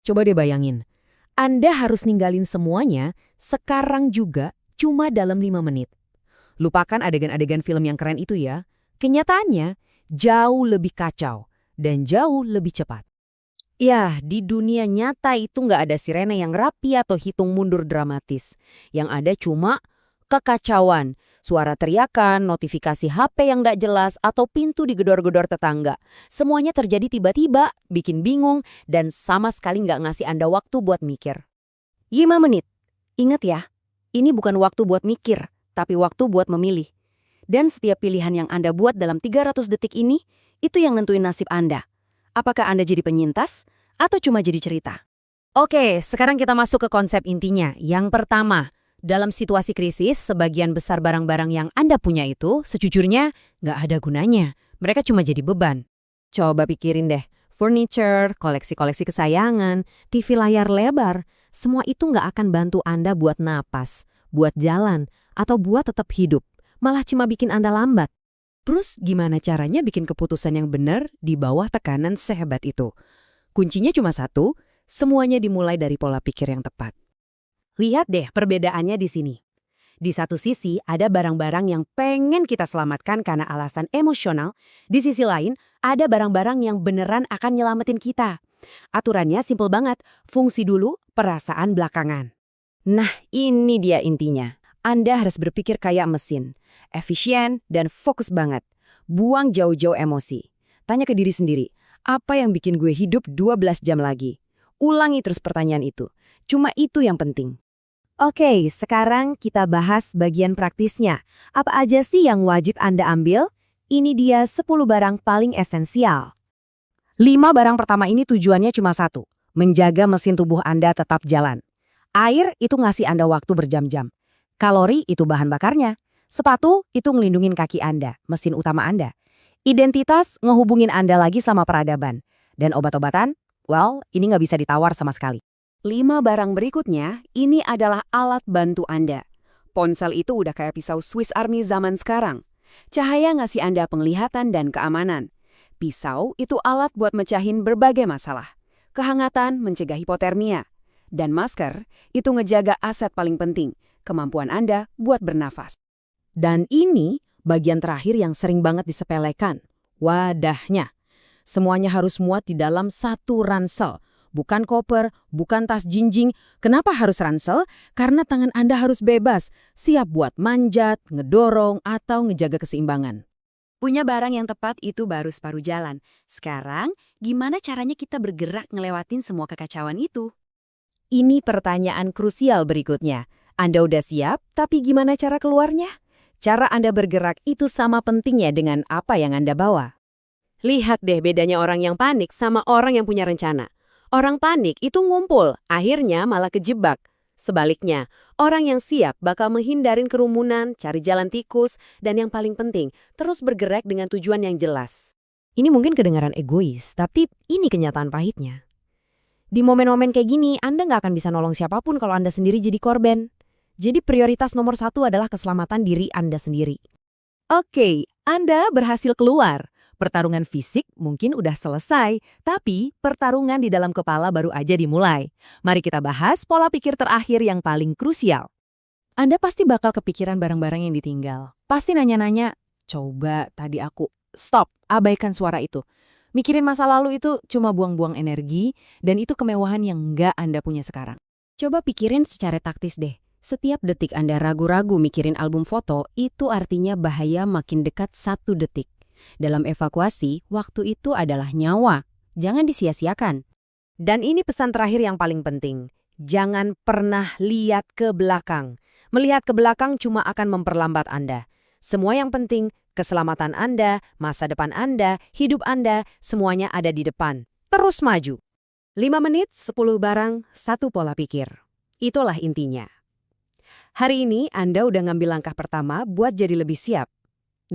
Coba deh bayangin, Anda harus ninggalin semuanya sekarang juga cuma dalam 5 menit. Lupakan adegan-adegan film yang keren itu ya. Kenyataannya jauh lebih kacau dan jauh lebih cepat. Ya, di dunia nyata itu nggak ada sirene yang rapi atau hitung mundur dramatis. Yang ada cuma kekacauan, suara teriakan, notifikasi HP yang nggak jelas, atau pintu digedor-gedor tetangga. Semuanya terjadi tiba-tiba, bikin bingung, dan sama sekali nggak ngasih Anda waktu buat mikir. 5 menit. Ingat ya, ini bukan waktu buat mikir, tapi waktu buat memilih. Dan setiap pilihan yang Anda buat dalam 300 detik ini, itu yang nentuin nasib Anda. Apakah Anda jadi penyintas atau cuma jadi cerita? Oke, sekarang kita masuk ke konsep intinya. Yang pertama, dalam situasi krisis, sebagian besar barang-barang yang Anda punya itu, sejujurnya nggak ada gunanya. Mereka cuma jadi beban. Coba pikirin deh, furniture, koleksi-koleksi kesayangan, TV layar lebar, semua itu nggak akan bantu Anda buat napas, buat jalan, atau buat tetap hidup. Malah cuma bikin Anda lambat. Terus gimana caranya bikin keputusan yang benar di bawah tekanan sehebat itu? Kuncinya cuma satu, semuanya dimulai dari pola pikir yang tepat. Lihat deh perbedaannya di sini. Di satu sisi ada barang-barang yang pengen kita selamatkan karena alasan emosional, di sisi lain ada barang-barang yang beneran akan nyelamatin kita. Aturannya simpel banget, fungsi dulu, perasaan belakangan. Nah, ini dia intinya. Anda harus berpikir kayak mesin, efisien dan fokus banget. Buang jauh-jauh emosi. Tanya ke diri sendiri, apa yang bikin gue hidup 12 jam lagi? Ulangi terus pertanyaan itu. Cuma itu yang penting. Oke, sekarang kita bahas bagian praktisnya. Apa aja sih yang wajib Anda ambil? Ini dia 10 barang paling esensial. 5 barang pertama ini tujuannya cuma satu, menjaga mesin tubuh Anda tetap jalan. Air itu ngasih Anda waktu berjam-jam. Kalori itu bahan bakarnya. Sepatu itu ngelindungin kaki Anda, mesin utama Anda. Identitas ngehubungin Anda lagi sama peradaban. Dan obat-obatan, well, ini nggak bisa ditawar sama sekali. 5 barang berikutnya, ini adalah alat bantu Anda. Ponsel itu udah kayak pisau Swiss Army zaman sekarang. Cahaya ngasih Anda penglihatan dan keamanan. Pisau itu alat buat mecahin berbagai masalah. Kehangatan mencegah hipotermia. Dan masker itu ngejaga aset paling penting, kemampuan Anda buat bernafas. Dan ini bagian terakhir yang sering banget disepelekan. Wadahnya. Semuanya harus muat di dalam satu ransel. Bukan koper, bukan tas jinjing. Kenapa harus ransel? Karena tangan Anda harus bebas, siap buat manjat, ngedorong, atau ngejaga keseimbangan. Punya barang yang tepat itu baru separuh jalan. Sekarang, gimana caranya kita bergerak ngelewatin semua kekacauan itu? Ini pertanyaan krusial berikutnya. Anda udah siap, tapi gimana cara keluarnya? Cara Anda bergerak itu sama pentingnya dengan apa yang Anda bawa. Lihat deh bedanya orang yang panik sama orang yang punya rencana. Orang panik itu ngumpul, akhirnya malah kejebak. Sebaliknya, orang yang siap bakal menghindarin kerumunan, cari jalan tikus, dan yang paling penting, terus bergerak dengan tujuan yang jelas. Ini mungkin kedengaran egois, tapi ini kenyataan pahitnya. Di momen-momen kayak gini, Anda nggak akan bisa nolong siapapun kalau Anda sendiri jadi korban. Jadi prioritas nomor 1 adalah keselamatan diri Anda sendiri. Oke, Anda berhasil keluar. Pertarungan fisik mungkin udah selesai, tapi pertarungan di dalam kepala baru aja dimulai. Mari kita bahas pola pikir terakhir yang paling krusial. Anda pasti bakal kepikiran barang-barang yang ditinggal. Pasti nanya-nanya, coba tadi aku, stop, abaikan suara itu. Mikirin masa lalu itu cuma buang-buang energi, dan itu kemewahan yang nggak Anda punya sekarang. Coba pikirin secara taktis deh. Setiap detik Anda ragu-ragu mikirin album foto, itu artinya bahaya makin dekat 1 detik. Dalam evakuasi, waktu itu adalah nyawa. Jangan disia-siakan. Dan ini pesan terakhir yang paling penting. Jangan pernah lihat ke belakang. Melihat ke belakang cuma akan memperlambat Anda. Semua yang penting, keselamatan Anda, masa depan Anda, hidup Anda, semuanya ada di depan. Terus maju. 5 menit, 10 barang, 1 pola pikir. Itulah intinya. Hari ini Anda udah ngambil langkah pertama buat jadi lebih siap.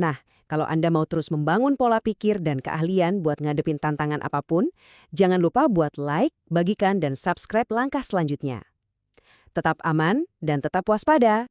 Nah, kalau Anda mau terus membangun pola pikir dan keahlian buat ngadepin tantangan apapun, jangan lupa buat like, bagikan, dan subscribe langkah selanjutnya. Tetap aman dan tetap waspada.